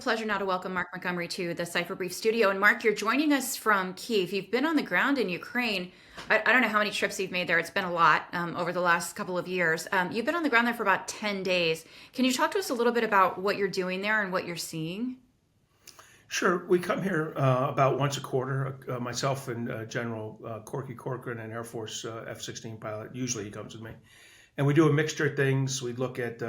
pleasure now to welcome Mark Montgomery to the Cipher Brief studio. And Mark, you're joining us from Kyiv. You've been on the ground in Ukraine. I don't know how many trips you've made there. It's been a lot over the last couple of years. You've been on the ground there for about 10 days. Can you talk to us a little bit about what you're doing there and what you're seeing? Sure. We come here about once a quarter. Myself and General Corky Corcoran, an Air Force F-16 pilot, usually he comes with me. And we do a mixture of things. We look at,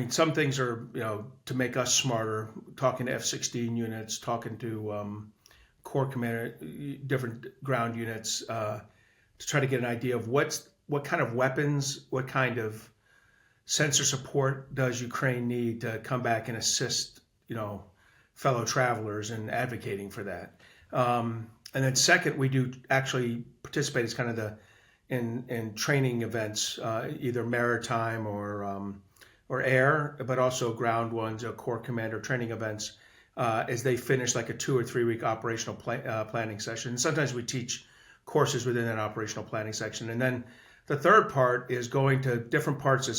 some things are, to make us smarter, talking to F-16 units, talking to Corps Commander, different ground units, to try to get an idea of what kind of weapons, what kind of sensor support does Ukraine need to come back and assist, fellow travelers and advocating for that. And then second, we do actually participate as kind of in training events, either maritime or air, but also ground ones, Corps Commander training events, as they finish like a 2 or 3 week operational planning session. And sometimes we teach courses within that operational planning section. And then the third part is going to different parts of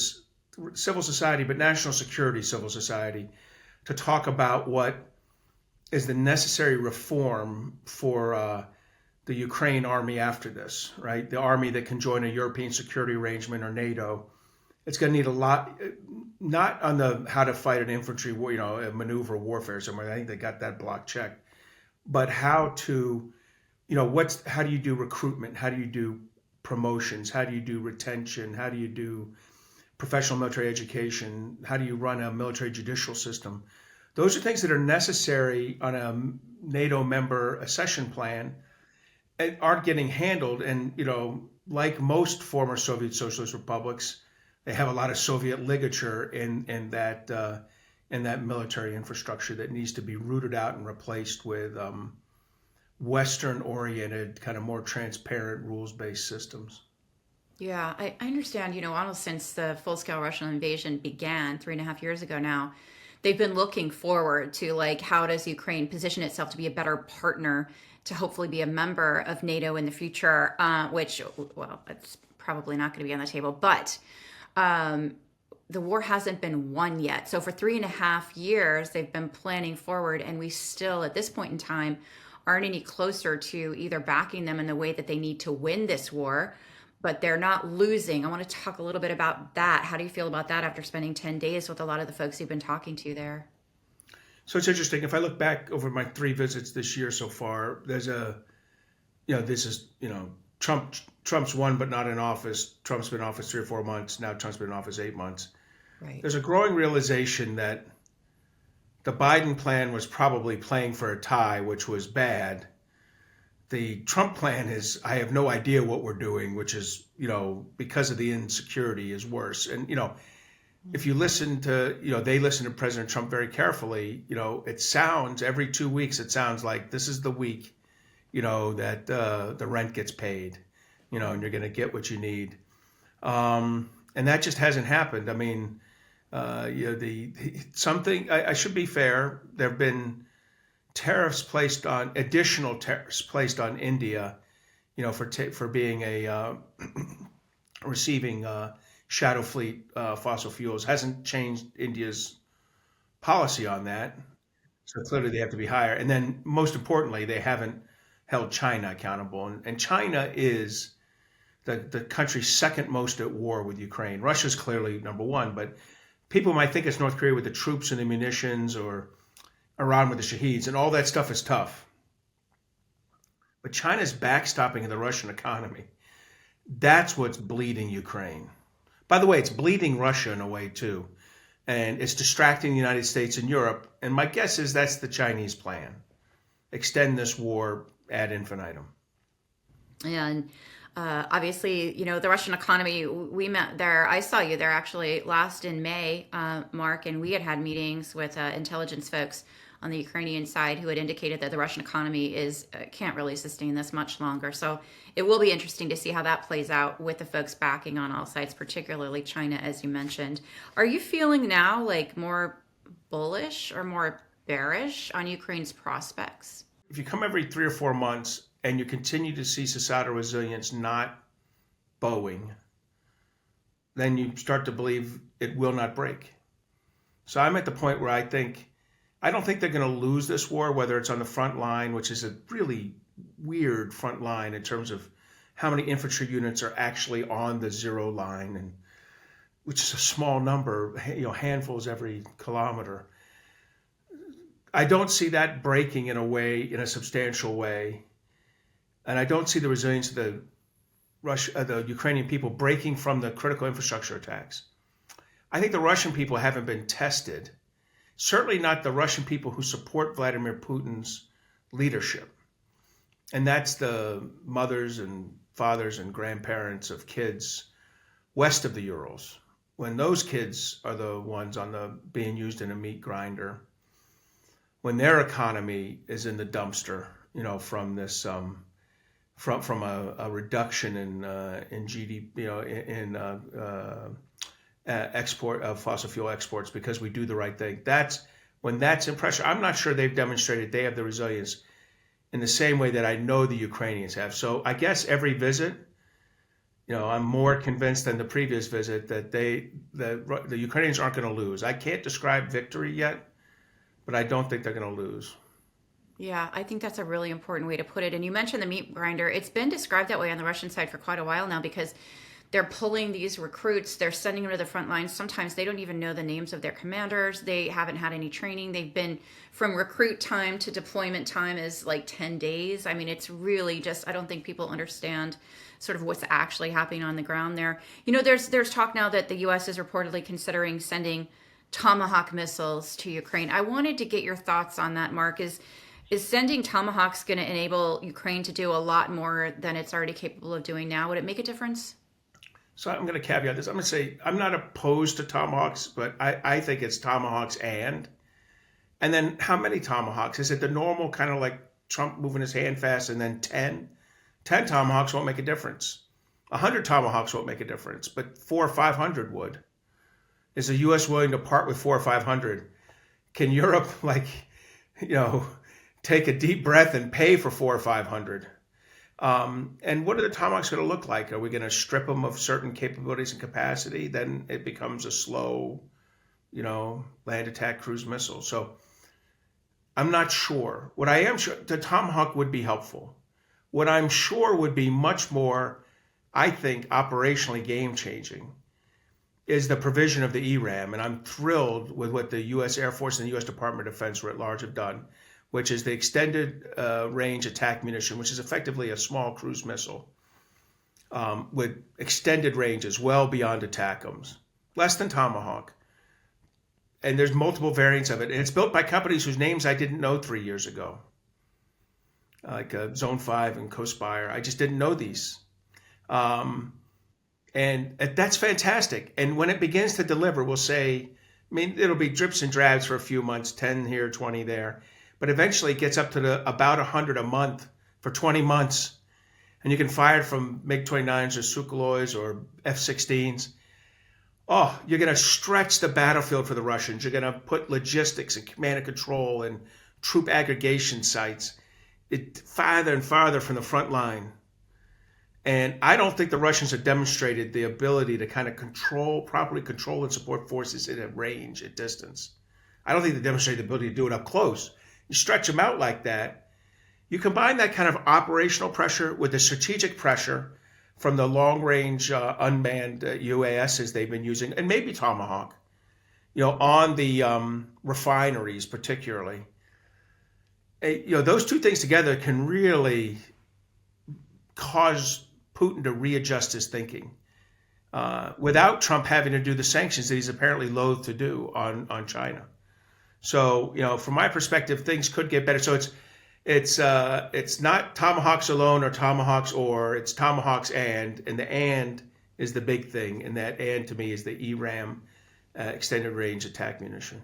civil society, but national security civil society, to talk about what is the necessary reform for the Ukraine army after this, right? The army that can join a European security arrangement or NATO. It's going to need a lot, not on the how to fight an infantry war, a maneuver warfare somewhere. I think they got that block checked, but how to, how do you do recruitment? How do you do promotions? How do you do retention? How do you do professional military education? How do you run a military judicial system? Those are things that are necessary on a NATO member accession plan and aren't getting handled. And, like most former Soviet socialist republics, they have a lot of Soviet ligature in that military infrastructure that needs to be rooted out and replaced with Western-oriented, kind of more transparent, rules-based systems. Yeah, I understand, almost since the full-scale Russian invasion began 3.5 years ago now, they've been looking forward to how does Ukraine position itself to be a better partner to hopefully be a member of NATO in the future, which, well, it's probably not going to be on the table, but the war hasn't been won yet. So for 3.5 years, they've been planning forward, and we still, at this point in time, aren't any closer to either backing them in the way that they need to win this war, but they're not losing. I want to talk a little bit about that. How do you feel about that after spending 10 days with a lot of the folks you've been talking to there? So it's interesting. If I look back over my 3 visits this year so far, there's Trump's won but not in office. Trump's been in office 3 or 4 months. Now Trump's been in office 8 months. Right. There's a growing realization that the Biden plan was probably playing for a tie, which was bad. The Trump plan is, I have no idea what we're doing, which is, because of the insecurity is worse. And, if you listen to, they listen to President Trump very carefully, it sounds every 2 weeks, it sounds like this is the week, that the rent gets paid, and you're going to get what you need. And that just hasn't happened. I mean, I should be fair. There have been additional tariffs placed on India, for being receiving shadow fleet fossil fuels. Hasn't changed India's policy on that. So clearly they have to be higher. And then most importantly, they haven't held China accountable. And China is the country second most at war with Ukraine. Russia's clearly number one, but people might think it's North Korea with the troops and the munitions, or Iran with the Shaheeds, and all that stuff is tough. But China's backstopping the Russian economy. That's what's bleeding Ukraine. By the way, it's bleeding Russia in a way too. And it's distracting the United States and Europe. And my guess is that's the Chinese plan. Extend this war ad infinitum. And obviously, the Russian economy, we met there. I saw you there actually last in May, Mark, and we had meetings with intelligence folks on the Ukrainian side who had indicated that the Russian economy can't really sustain this much longer. So it will be interesting to see how that plays out with the folks backing on all sides, particularly China, as you mentioned. Are you feeling now more bullish or more bearish on Ukraine's prospects? If you come every 3 or 4 months and you continue to see societal resilience not bowing, then you start to believe it will not break. So I'm at the point where I think I don't think they're going to lose this war, whether it's on the front line, which is a really weird front line in terms of how many infantry units are actually on the zero line, and which is a small number, handfuls every kilometer. I don't see that breaking in a substantial way, and I don't see the resilience of the Ukrainian people breaking from the critical infrastructure attacks. I think the Russian people haven't been tested. Certainly not the Russian people who support Vladimir Putin's leadership. And that's the mothers and fathers and grandparents of kids west of the Urals. When those kids are the ones being used in a meat grinder, when their economy is in the dumpster, from this from a reduction in GDP, in export of fossil fuel exports because we do the right thing. That's in pressure. I'm not sure they've demonstrated they have the resilience in the same way that I know the Ukrainians have. So I guess every visit, I'm more convinced than the previous visit that the Ukrainians aren't going to lose. I can't describe victory yet, but I don't think they're going to lose. Yeah, I think that's a really important way to put it. And you mentioned the meat grinder. It's been described that way on the Russian side for quite a while now because they're pulling these recruits. They're sending them to the front lines. Sometimes they don't even know the names of their commanders. They haven't had any training. They've been from recruit time to deployment time is like 10 days. I mean, it's really just, I don't think people understand sort of what's actually happening on the ground there. There's talk now that the U.S. is reportedly considering sending Tomahawk missiles to Ukraine. I wanted to get your thoughts on that, Mark. Is sending Tomahawks going to enable Ukraine to do a lot more than it's already capable of doing now? Would it make a difference? So I'm going to caveat this. I'm going to say I'm not opposed to Tomahawks, but I think it's Tomahawks and then how many Tomahawks? Is it the normal kind of like Trump moving his hand fast and then 10? 10 Tomahawks won't make a difference. 100 Tomahawks won't make a difference, but 400 or 500 would. Is the U.S. willing to part with 400 or 500? Can Europe take a deep breath and pay for 400 or 500? And what are the Tomahawks going to look like? Are we going to strip them of certain capabilities and capacity? Then it becomes a slow, land attack cruise missile. So I'm not sure. What I am sure, the Tomahawk would be helpful. What I'm sure would be much more, I think, operationally game-changing is the provision of the ERAM. And I'm thrilled with what the U.S. Air Force and the U.S. Department of Defense writ large have done, which is the extended range attack munition, which is effectively a small cruise missile with extended ranges well beyond ATACMS, less than Tomahawk. And there's multiple variants of it. And it's built by companies whose names I didn't know 3 years ago, like Zone 5 and Cospire. I just didn't know these. And that's fantastic. And when it begins to deliver, we'll say, it'll be drips and drabs for a few months, 10 here, 20 there. But eventually it gets up to about 100 a month for 20 months. And you can fire it from MiG-29s or Sukhois or F-16s. Oh, you're going to stretch the battlefield for the Russians. You're going to put logistics and command and control and troop aggregation sites farther and farther from the front line. And I don't think the Russians have demonstrated the ability to kind of properly control and support forces at a range, at distance. I don't think they demonstrated the ability to do it up close. You stretch them out like that. You combine that kind of operational pressure with the strategic pressure from the long-range unmanned UASs they've been using, and maybe Tomahawk, on the refineries particularly. Those two things together can really cause Putin to readjust his thinking without Trump having to do the sanctions that he's apparently loath to do on China. So, from my perspective, things could get better. So it's not Tomahawks alone or Tomahawks or, it's Tomahawks and the and is the big thing. And that and to me is the ERAM, extended range attack munition.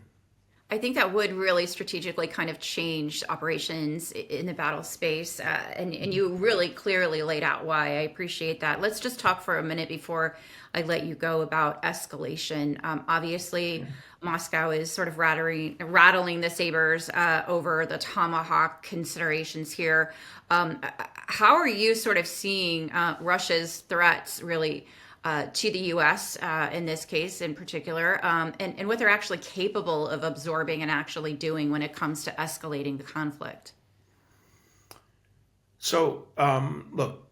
I think that would really strategically kind of change operations in the battle space. And you really clearly laid out why. I appreciate that. Let's just talk for a minute before I let you go about escalation. Obviously, Moscow is sort of rattling the sabers over the Tomahawk considerations here. How are you sort of seeing Russia's threats really to the U.S. In this case in particular, and what they're actually capable of absorbing and actually doing when it comes to escalating the conflict. So, look,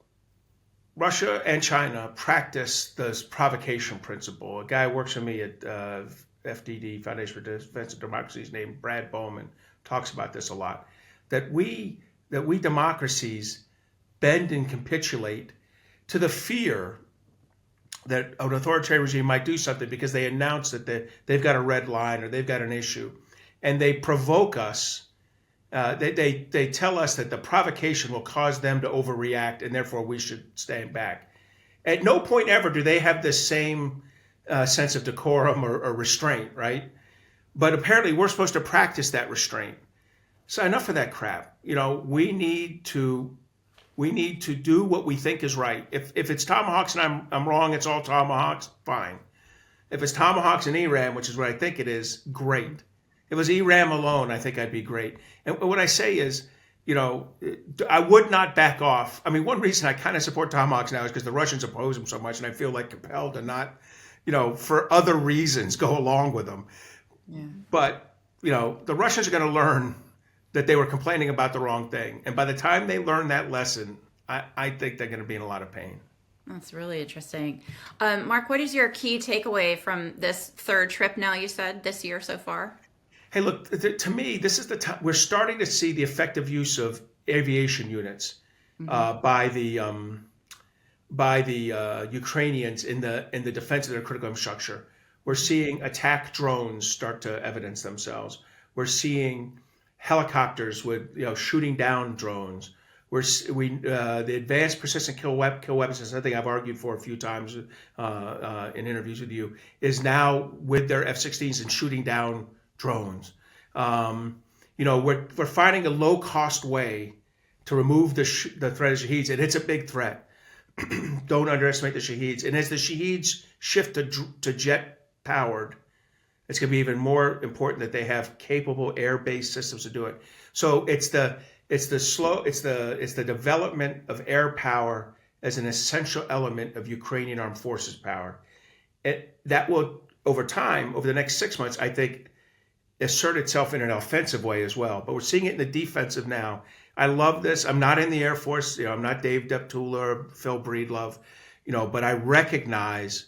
Russia and China practice this provocation principle. A guy who works for me at FDD, Foundation for Defense of Democracy, named Brad Bowman, talks about this a lot. That we democracies bend and capitulate to the fear that an authoritarian regime might do something because they announce that they've got a red line or they've got an issue, and they provoke us. They tell us that the provocation will cause them to overreact, and therefore we should stand back. At no point ever do they have this same sense of decorum or restraint, right? But apparently we're supposed to practice that restraint. So enough of that crap. We need to do what we think is right. If it's tomahawks and I'm wrong, it's all tomahawks, fine. If it's tomahawks and ERAM, which is what I think it is, great. If it was ERAM alone, I think I'd be great. And what I say is, I would not back off. I mean, one reason I kind of support tomahawks now is because the Russians oppose them so much, and I feel like compelled to not, for other reasons, go along with them. Yeah. But, the Russians are going to learn that they were complaining about the wrong thing. And by the time they learn that lesson, I think they're going to be in a lot of pain. That's really interesting. Mark, what is your key takeaway from this third trip now, you said, this year so far? Hey, look, to me, this is the time we're starting to see the effective use of aviation units by the Ukrainians in the defense of their critical infrastructure. We're seeing attack drones start to evidence themselves. We're seeing helicopters with shooting down drones. The advanced persistent kill weapons is something I've argued for a few times in interviews with you, is now with their F-16s and shooting down drones. We're finding a low cost way to remove the threat of Shaheeds, and it's a big threat. Don't underestimate the Shaheeds. And as the Shaheeds shift to jet powered, it's going to be even more important that they have capable air-based systems to do it. So it's the development of air power as an essential element of Ukrainian armed forces power. That will, over time, over the next 6 months, I think, assert itself in an offensive way as well. But we're seeing it in the defensive now. I love this. I'm not in the Air Force. I'm not Dave Deptula or Phil Breedlove, but I recognize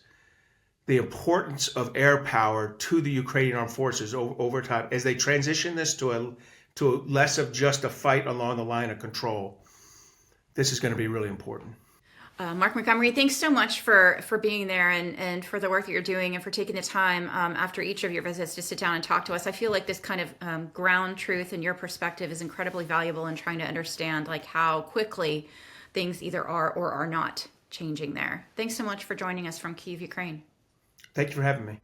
the importance of air power to the Ukrainian armed forces over time as they transition this to less of just a fight along the line of control. This is going to be really important. Mark Montgomery, thanks so much for being there and for the work that you're doing and for taking the time after each of your visits to sit down and talk to us. I feel like this kind of ground truth and your perspective is incredibly valuable in trying to understand how quickly things either are or are not changing there. Thanks so much for joining us from Kyiv, Ukraine. Thank you for having me.